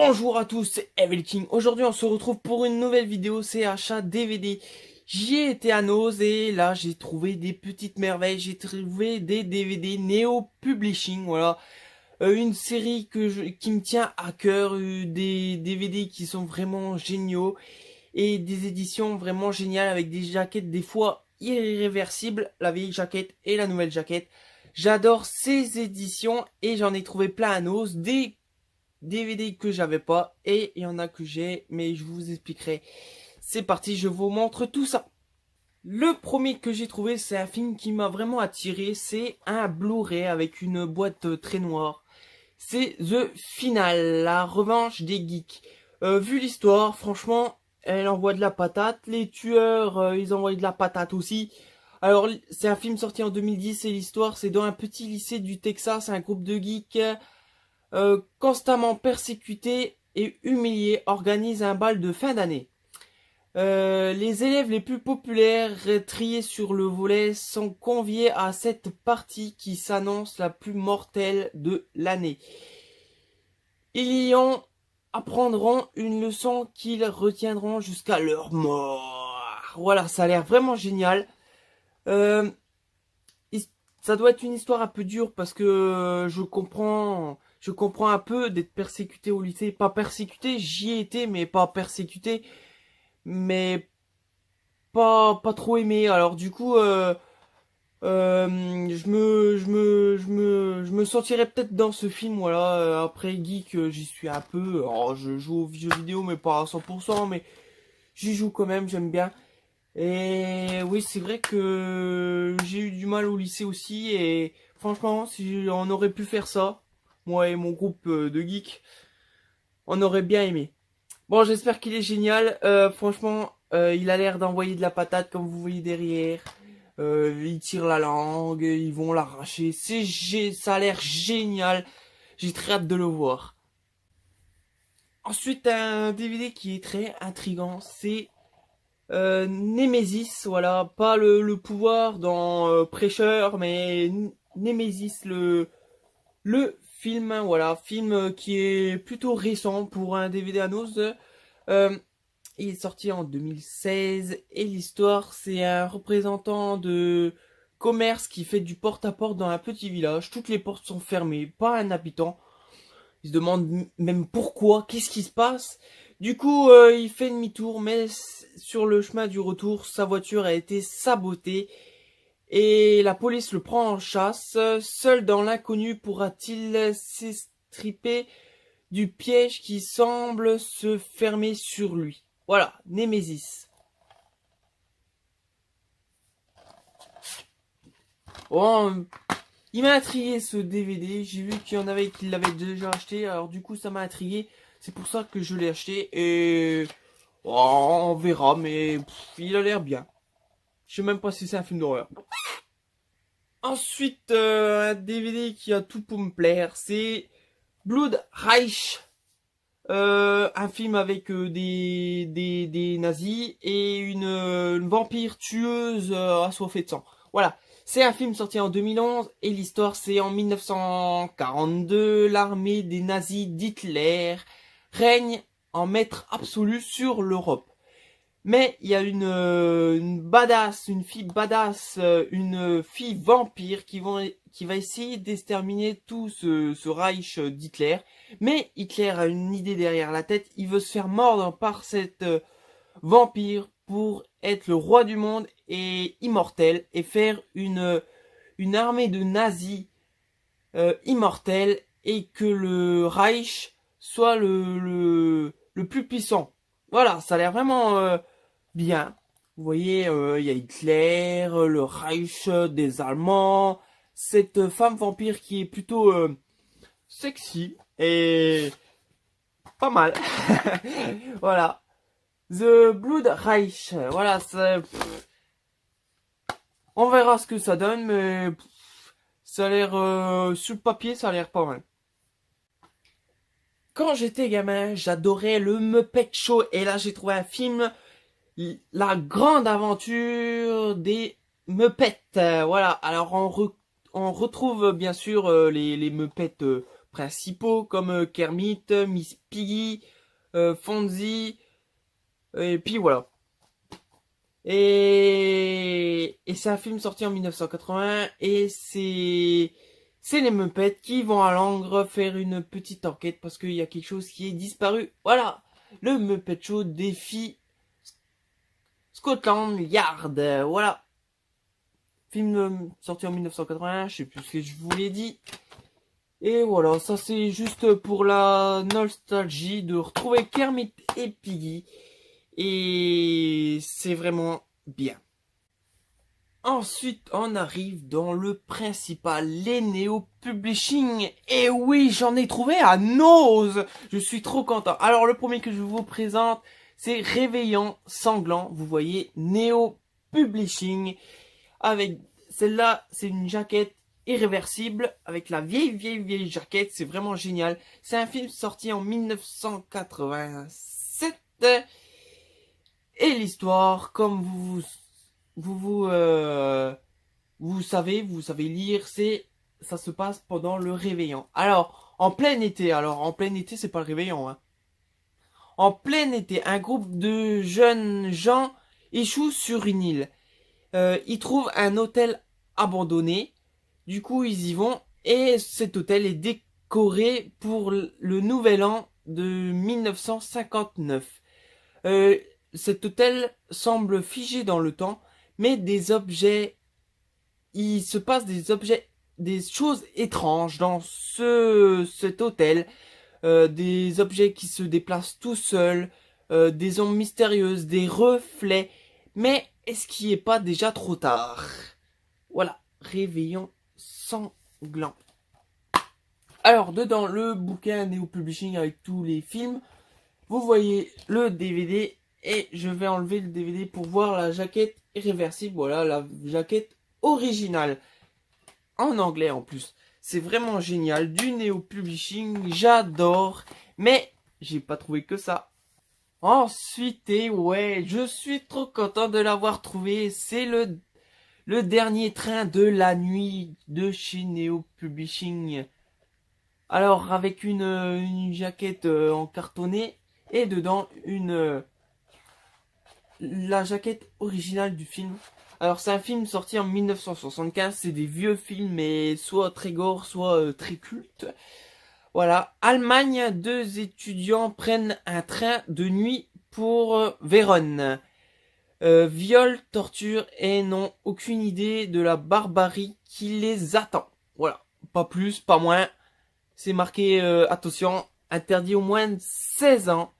Bonjour à tous, c'est Evil King. Aujourd'hui on se retrouve pour une nouvelle vidéo, c'est achat DVD. J'y ai été à Noz et là j'ai trouvé des petites merveilles, j'ai trouvé des DVD Neo Publishing, voilà. Une série qui me tient à cœur, des DVD qui sont vraiment géniaux et des éditions vraiment géniales avec des jaquettes des fois irréversibles, la vieille jaquette et la nouvelle jaquette. J'adore ces éditions et j'en ai trouvé plein à Noz, des DVD que j'avais pas et il y en a que j'ai, mais je vous expliquerai. C'est parti, je vous montre tout ça. Le premier que j'ai trouvé, c'est un film qui m'a vraiment attiré, c'est un Blu-ray avec une boîte très noire. C'est The Final, la revanche des geeks. Vu l'histoire, franchement, elle envoie de la patate. Les tueurs, ils envoient de la patate aussi. Alors, c'est un film sorti en 2010 et l'histoire, c'est dans un petit lycée du Texas, un groupe de geeks constamment persécutés et humiliés organisent un bal de fin d'année. Les élèves les plus populaires triés sur le volet sont conviés à cette partie qui s'annonce la plus mortelle de l'année. Ils y apprendront une leçon qu'ils retiendront jusqu'à leur mort. Voilà, ça a l'air vraiment génial. Ça doit être une histoire un peu dure parce que je comprends un peu d'être persécuté au lycée. Pas persécuté, j'y ai été, mais pas persécuté. Mais pas trop aimé. Alors du coup, je me sentirais peut-être dans ce film, voilà. Après Geek, j'y suis un peu. Alors, je joue aux jeux vidéo, mais pas à 100%, mais j'y joue quand même, j'aime bien. Et oui, c'est vrai que j'ai eu du mal au lycée aussi. Et franchement, si on aurait pu faire ça, moi et mon groupe de geeks, on aurait bien aimé. Bon, j'espère qu'il est génial. Franchement, il a l'air d'envoyer de la patate comme vous voyez derrière. Il tire la langue, ils vont l'arracher. Ça a l'air génial. J'ai très hâte de le voir. Ensuite, un DVD qui est très intriguant, c'est Nemesis. Voilà, pas le pouvoir dans Prêcheur, mais Nemesis, le film, voilà, film qui est plutôt récent pour un DVD à Noz. Il est sorti en 2016 et l'histoire, c'est un représentant de commerce qui fait du porte-à-porte dans un petit village. Toutes les portes sont fermées, pas un habitant. Il se demande même pourquoi, qu'est-ce qui se passe. Du coup, il fait demi-tour, mais sur le chemin du retour, sa voiture a été sabotée et la police le prend en chasse. Seul dans l'inconnu pourra-t-il s'extriper du piège qui semble se fermer sur lui. Voilà, Nemesis. Bon, il m'a intrigué ce DVD. J'ai vu qu'il y en avait qui l'avaient déjà acheté. Alors du coup, ça m'a intrigué. C'est pour ça que je l'ai acheté. Et on verra, mais il a l'air bien. Je sais même pas si c'est un film d'horreur. Ensuite, un DVD qui a tout pour me plaire, c'est Blood Reich. Un film avec des nazis et une vampire tueuse assoiffée de sang. Voilà, c'est un film sorti en 2011 et l'histoire c'est en 1942, l'armée des nazis d'Hitler règne en maître absolu sur l'Europe. Mais il y a une fille badass, une fille vampire qui va essayer d'exterminer tout ce Reich d'Hitler. Mais Hitler a une idée derrière la tête, il veut se faire mordre par cette vampire pour être le roi du monde et immortel et faire une armée de nazis immortels et que le Reich soit le plus puissant. Voilà, ça a l'air vraiment bien. Vous voyez, il y a Hitler, le Reich des Allemands, cette femme vampire qui est plutôt sexy et pas mal. Voilà. The Blood Reich. Voilà, on verra ce que ça donne, mais ça a l'air, sur le papier, ça a l'air pas mal. Quand j'étais gamin, j'adorais le Muppet Show et là j'ai trouvé un film, La Grande Aventure des Muppets. Voilà, alors on retrouve bien sûr les Muppets principaux comme Kermit, Miss Piggy, Fonzie, et puis voilà. Et c'est un film sorti en 1980 et c'est les Muppets qui vont à Langres faire une petite enquête parce qu'il y a quelque chose qui est disparu. Voilà, le Muppet Show défie Scotland Yard. Voilà, film sorti en 1981, je sais plus ce que je vous l'ai dit. Et voilà, ça c'est juste pour la nostalgie de retrouver Kermit et Piggy. Et c'est vraiment bien. Ensuite, on arrive dans le principal, les Néo Publishing. Et oui, j'en ai trouvé à Nose. Je suis trop content. Alors, le premier que je vous présente, c'est Réveillant Sanglant. Vous voyez, Néo Publishing. Avec celle-là, c'est une jaquette irréversible avec la vieille jaquette. C'est vraiment génial. C'est un film sorti en 1987. Et l'histoire, comme vous savez lire, ça se passe pendant le réveillon. Alors, en plein été, c'est pas le réveillon, hein. En plein été, un groupe de jeunes gens échoue sur une île. Ils trouvent un hôtel abandonné. Du coup, ils y vont et cet hôtel est décoré pour le nouvel an de 1959. Cet hôtel semble figé dans le temps, mais il se passe des choses étranges dans cet hôtel, des objets qui se déplacent tout seuls, des ombres mystérieuses, des reflets. Mais est-ce qu'il n'est pas déjà trop tard? Voilà, Réveillon Sanglant. Alors, dedans, le bouquin Néo Publishing avec tous les films. Vous voyez le DVD et je vais enlever le DVD pour voir la jaquette irréversible. Voilà, la jaquette originale. En anglais en plus. C'est vraiment génial. Du Néo Publishing, j'adore. Mais j'ai pas trouvé que ça. Ensuite, et ouais, je suis trop content de l'avoir trouvé. C'est le dernier train de la nuit de chez Néo Publishing. Alors, avec une jaquette en cartonné. Et dedans, la jaquette originale du film. Alors, c'est un film sorti en 1975. C'est des vieux films, mais soit très gore, soit très culte. Voilà. Allemagne, 2 étudiants prennent un train de nuit pour Vérone. Viol, torture et n'ont aucune idée de la barbarie qui les attend. Voilà. Pas plus, pas moins. C'est marqué, attention, interdit au moins de 16 ans.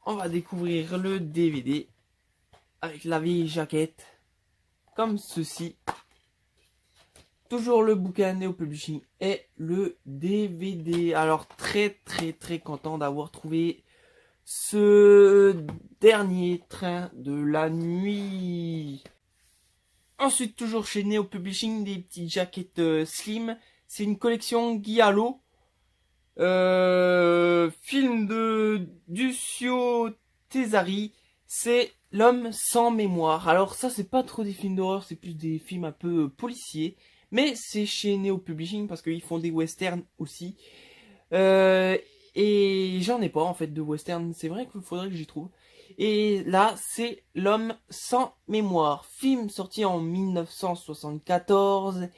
On va découvrir le DVD avec la vieille jaquette, comme ceci. Toujours le bouquin Néo Publishing et le DVD. Alors très content d'avoir trouvé ce dernier train de la nuit. Ensuite, toujours chez Néo Publishing, des petites jaquettes slim. C'est une collection Guy Allo. Film de Duccio Tesari, c'est L'homme sans mémoire. Alors ça, c'est pas trop des films d'horreur, c'est plus des films un peu policiers. Mais c'est chez Néo Publishing parce qu'ils font des westerns aussi. Et j'en ai pas en fait de western. C'est vrai qu'il faudrait que j'y trouve. Et là, c'est L'homme sans mémoire. Film sorti en 1974.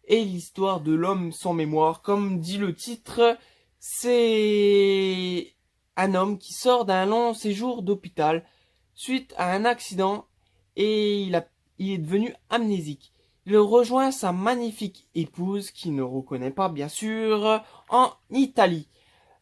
Et l'histoire de l'homme sans mémoire, comme dit le titre, c'est un homme qui sort d'un long séjour d'hôpital suite à un accident et il est devenu amnésique. Il rejoint sa magnifique épouse, qui ne reconnaît pas bien sûr, en Italie.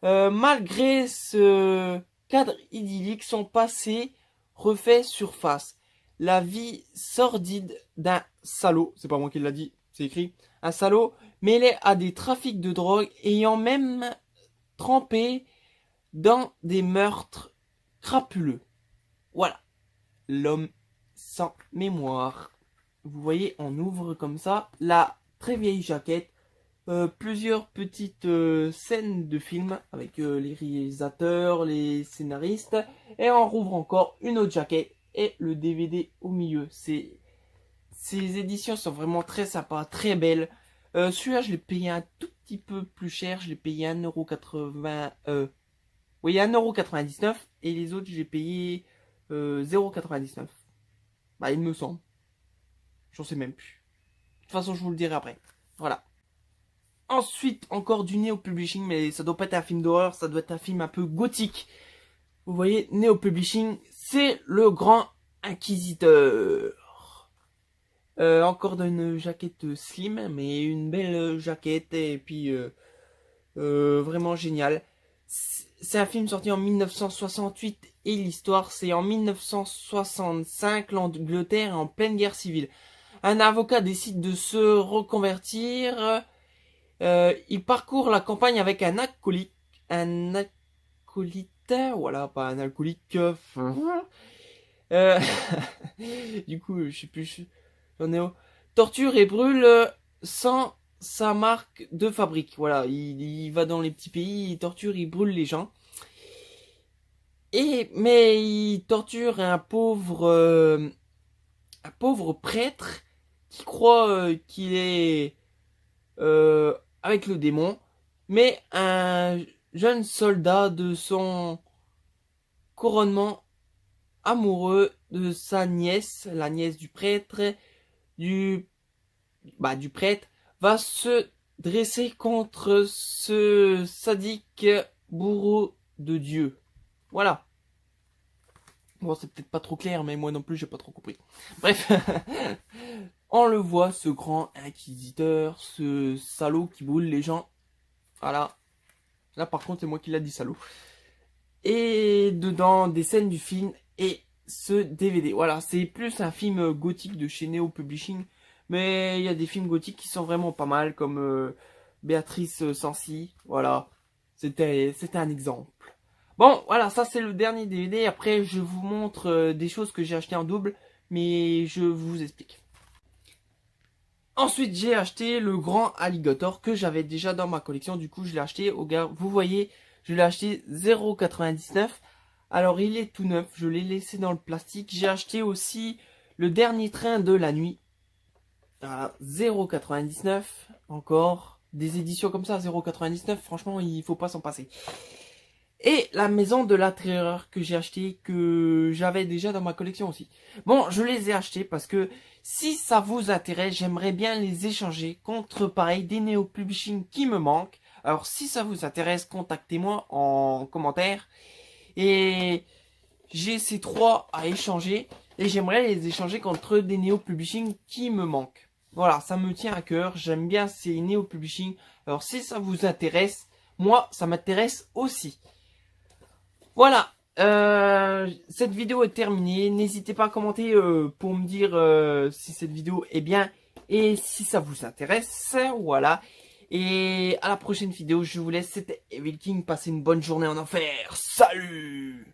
Malgré ce cadre idyllique, son passé refait surface. La vie sordide d'un salaud, c'est pas moi qui l'a dit, c'est écrit, un salaud mêlé à des trafics de drogue ayant même trempé dans des meurtres crapuleux. Voilà, l'homme sans mémoire. Vous voyez, on ouvre comme ça la très vieille jaquette. Plusieurs petites scènes de films avec les réalisateurs, les scénaristes. Et on rouvre encore une autre jaquette et le DVD au milieu. Ces éditions sont vraiment très sympas, très belles. Celui-là, je l'ai payé un tout petit peu plus cher. Je l'ai payé 1,80 €. Oui, 1,99 € et les autres, j'ai payé 0,99 €. Bah, il me semble. J'en sais même plus. De toute façon, je vous le dirai après. Voilà. Ensuite, encore du Neo Publishing, mais ça doit pas être un film d'horreur, ça doit être un film un peu gothique. Vous voyez, Neo Publishing, c'est le grand inquisiteur. Encore d'une jaquette slim, mais une belle jaquette, et puis vraiment génial. C'est un film sorti en 1968, et l'histoire, c'est en 1965, l'Angleterre est en pleine guerre civile. Un avocat décide de se reconvertir. Il parcourt la campagne avec un acolyte. Voilà, pas un alcoolique. Du coup, je sais plus, j'en ai où. Torture et brûle sans sa marque de fabrique. Voilà, il va dans les petits pays, il torture, il brûle les gens. Mais il torture un pauvre prêtre qui croit qu'il est avec le démon, mais un jeune soldat de son couronnement, amoureux de sa nièce, la nièce du prêtre, du prêtre, va se dresser contre ce sadique bourreau de Dieu. Voilà. Bon, c'est peut-être pas trop clair, mais moi non plus, j'ai pas trop compris. Bref. On le voit, ce grand inquisiteur, ce salaud qui brûle les gens. Voilà. Là, par contre, c'est moi qui l'a dit, salaud. Et dedans, des scènes du film et ce DVD. Voilà, c'est plus un film gothique de chez Neo Publishing. Mais il y a des films gothiques qui sont vraiment pas mal, comme Béatrice Cenci. Voilà, c'était un exemple. Bon, voilà, ça c'est le dernier DVD. Après, je vous montre des choses que j'ai achetées en double, mais je vous explique. Ensuite, j'ai acheté le grand alligator que j'avais déjà dans ma collection. Du coup, je l'ai acheté au gars. Vous voyez, je l'ai acheté 0,99 €. Alors, il est tout neuf. Je l'ai laissé dans le plastique. J'ai acheté aussi le dernier train de la nuit. Voilà, 0,99 €. Encore des éditions comme ça, 0,99 €. Franchement, il faut pas s'en passer. Et la maison de la terreur que j'ai acheté, que j'avais déjà dans ma collection aussi. Bon, je les ai achetés parce que si ça vous intéresse, j'aimerais bien les échanger contre pareil des Neo Publishing qui me manquent. Alors si ça vous intéresse, contactez-moi en commentaire. Et j'ai ces trois à échanger. Et j'aimerais les échanger contre des Neo Publishing qui me manquent. Voilà, ça me tient à cœur. J'aime bien ces Neo Publishing. Alors si ça vous intéresse, moi ça m'intéresse aussi. Voilà, cette vidéo est terminée. N'hésitez pas à commenter pour me dire si cette vidéo est bien et si ça vous intéresse. Voilà. Et à la prochaine vidéo, je vous laisse. C'était Evil King. Passez une bonne journée en enfer. Salut!